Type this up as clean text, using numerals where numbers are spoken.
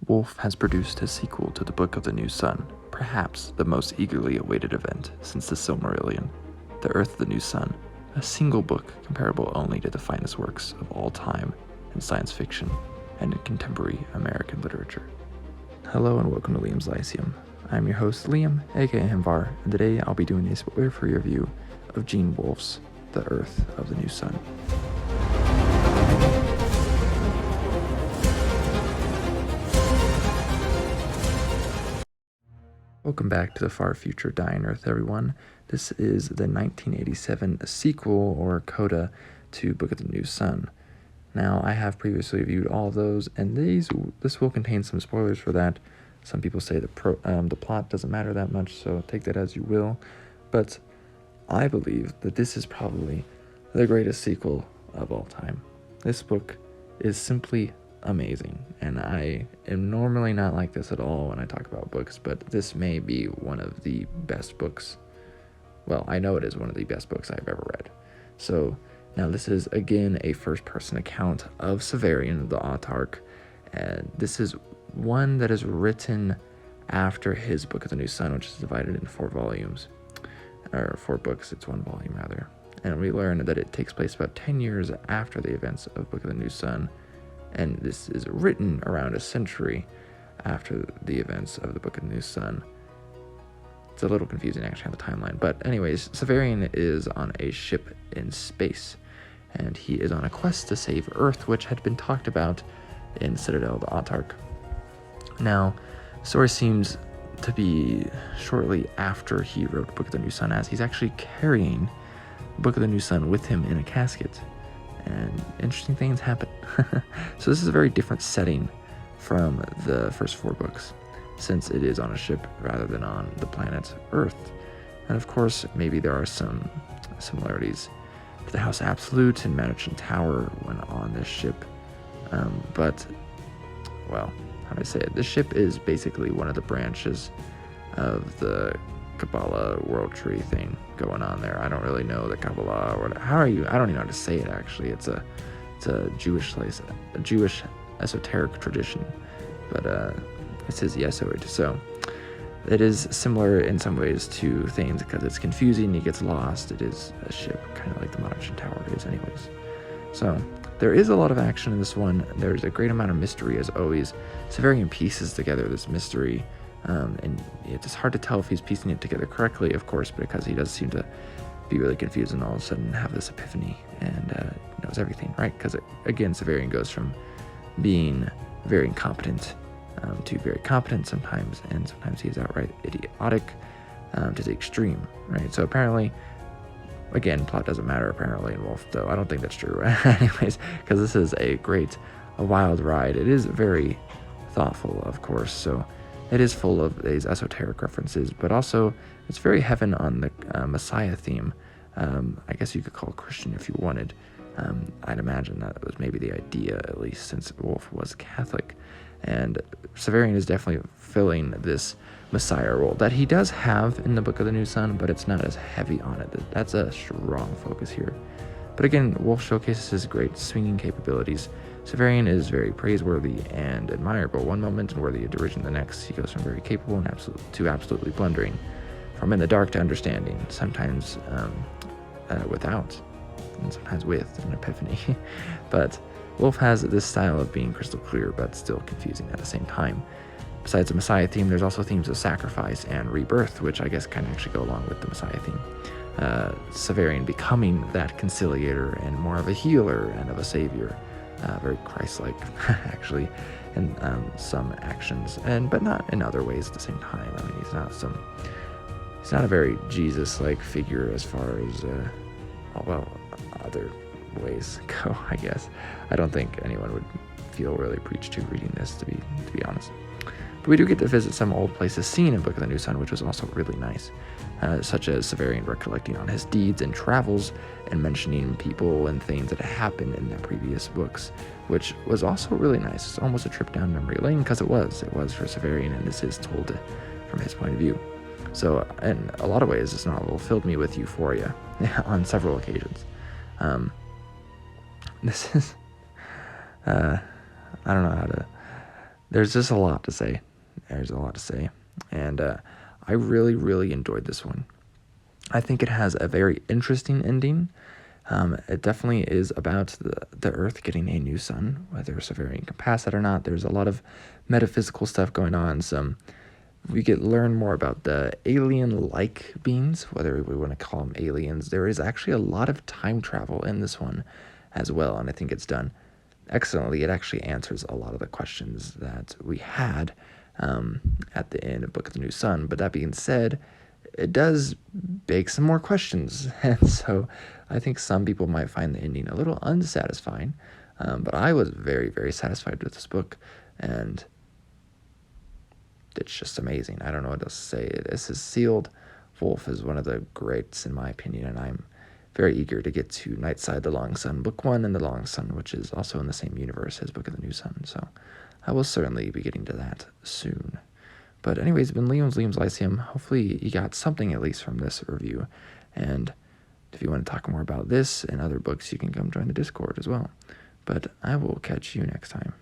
Wolfe has produced a sequel to the Book of the New Sun, perhaps the most eagerly awaited event since the Silmarillion, The Urth of the New Sun, a single book comparable only to the finest works of all time in science fiction and in contemporary American literature. Hello and welcome to Liam's Lyceum. I'm your host Liam, aka Himvar, and today I'll be doing a spoiler-free review of Gene Wolfe's The Urth of the New Sun. Welcome back to the far future Dying Earth, everyone. This is the 1987 sequel, or coda, to Book of the New Sun. Now, I have previously reviewed all of those, and this will contain some spoilers for that. Some people say the plot doesn't matter that much, so take that as you will. But I believe that this is probably the greatest sequel of all time. This book is simply amazing, and I am normally not like this at all when I talk about books, but this may be one of the best books. Well, I know it is one of the best books I've ever read. So now this is again a first-person account of Severian the Autarch, and this is one that is written after his Book of the New Sun, which is divided into 4 volumes, or 4 books. It's 1 volume rather, and we learn that it takes place about 10 years after the events of Book of the New Sun. And this is written around a century after the events of the Book of the New Sun. It's a little confusing actually on the timeline. But anyways, Severian is on a ship in space, and he is on a quest to save Urth, which had been talked about in Citadel the Autarch. Now, the story seems to be shortly after he wrote Book of the New Sun, as he's actually carrying Book of the New Sun with him in a casket. And interesting things happen. So this is a very different setting from the first 4 books, since it is on a ship rather than on the planet Urth. And of course, maybe there are some similarities to the House Absolute and Mansion Tower when on this ship. But, well, how do I say it? This ship is basically one of the branches of the Kabbalah world tree thing going on there. I don't really know the Kabbalah or I don't even know how to say it actually. It's a Jewish esoteric tradition, but it says Yesod. So it is similar in some ways to Thanes because it's confusing. It gets lost. It is a ship, kind of like the Mansion Tower is, anyways. So there is a lot of action in this one. There's a great amount of mystery as always. Severian pieces together this mystery. And it's hard to tell if he's piecing it together correctly, of course, because he does seem to be really confused and all of a sudden have this epiphany and knows everything, right? Because, again, Severian goes from being very incompetent to very competent sometimes, and sometimes he's outright idiotic to the extreme, right? So apparently, again, plot doesn't matter apparently in Wolfe, though I don't think that's true. Anyways, because this is a wild ride. It is very thoughtful, of course, so it is full of these esoteric references, but also it's very heaven on the Messiah theme. I guess you could call it Christian if you wanted. I'd imagine that was maybe the idea, at least, since Wolfe was Catholic. And Severian is definitely filling this Messiah role that he does have in the Book of the New Sun, but it's not as heavy on it. That's a strong focus here. But again, Wolfe showcases his great swinging capabilities. Severian is very praiseworthy and admirable one moment and worthy of derision the next. He goes from very capable and absolutely blundering, from in the dark to understanding, sometimes without, and sometimes with an epiphany. But Wolfe has this style of being crystal clear but still confusing at the same time. Besides the Messiah theme, there's also themes of sacrifice and rebirth, which I guess kind of actually go along with the Messiah theme. Severian becoming that conciliator and more of a healer and of a savior. Very Christ-like, actually, in some actions, but not in other ways at the same time. I mean, he's not a very Jesus-like figure as far as, other ways go, I guess. I don't think anyone would feel really preached to reading this, to be honest. But we do get to visit some old places seen in Book of the New Sun, which was also really nice, such as Severian recollecting on his deeds and travels and mentioning people and things that happened in the previous books, which was also really nice. It's almost a trip down memory lane because it was for Severian, and this is told from his point of view. So in a lot of ways, this novel filled me with euphoria on several occasions. This is, I don't know how to there's just a lot to say. There's a lot to say. And I really, really enjoyed this one. I think it has a very interesting ending. It definitely is about the Earth getting a new sun, whether Severian can pass it or not. There's a lot of metaphysical stuff going on. We get learn more about the alien-like beings, whether we want to call them aliens. There is actually a lot of time travel in this one as well, and I think it's done excellently. It actually answers a lot of the questions that we had at the end of Book of the New Sun. But that being said, it does beg some more questions, and so I think some people might find the ending a little unsatisfying, but I was very, very satisfied with this book, and it's just amazing. I don't know what else to say. This is sealed. Wolfe is one of the greats in my opinion, and I'm very eager to get to Nightside the Long Sun, Book 1 and the Long Sun, which is also in the same universe as Book of the New Sun, so I will certainly be getting to that soon. But anyways, it's been Liam's Lyceum. Hopefully you got something at least from this review, and if you want to talk more about this and other books, you can come join the Discord as well. But I will catch you next time.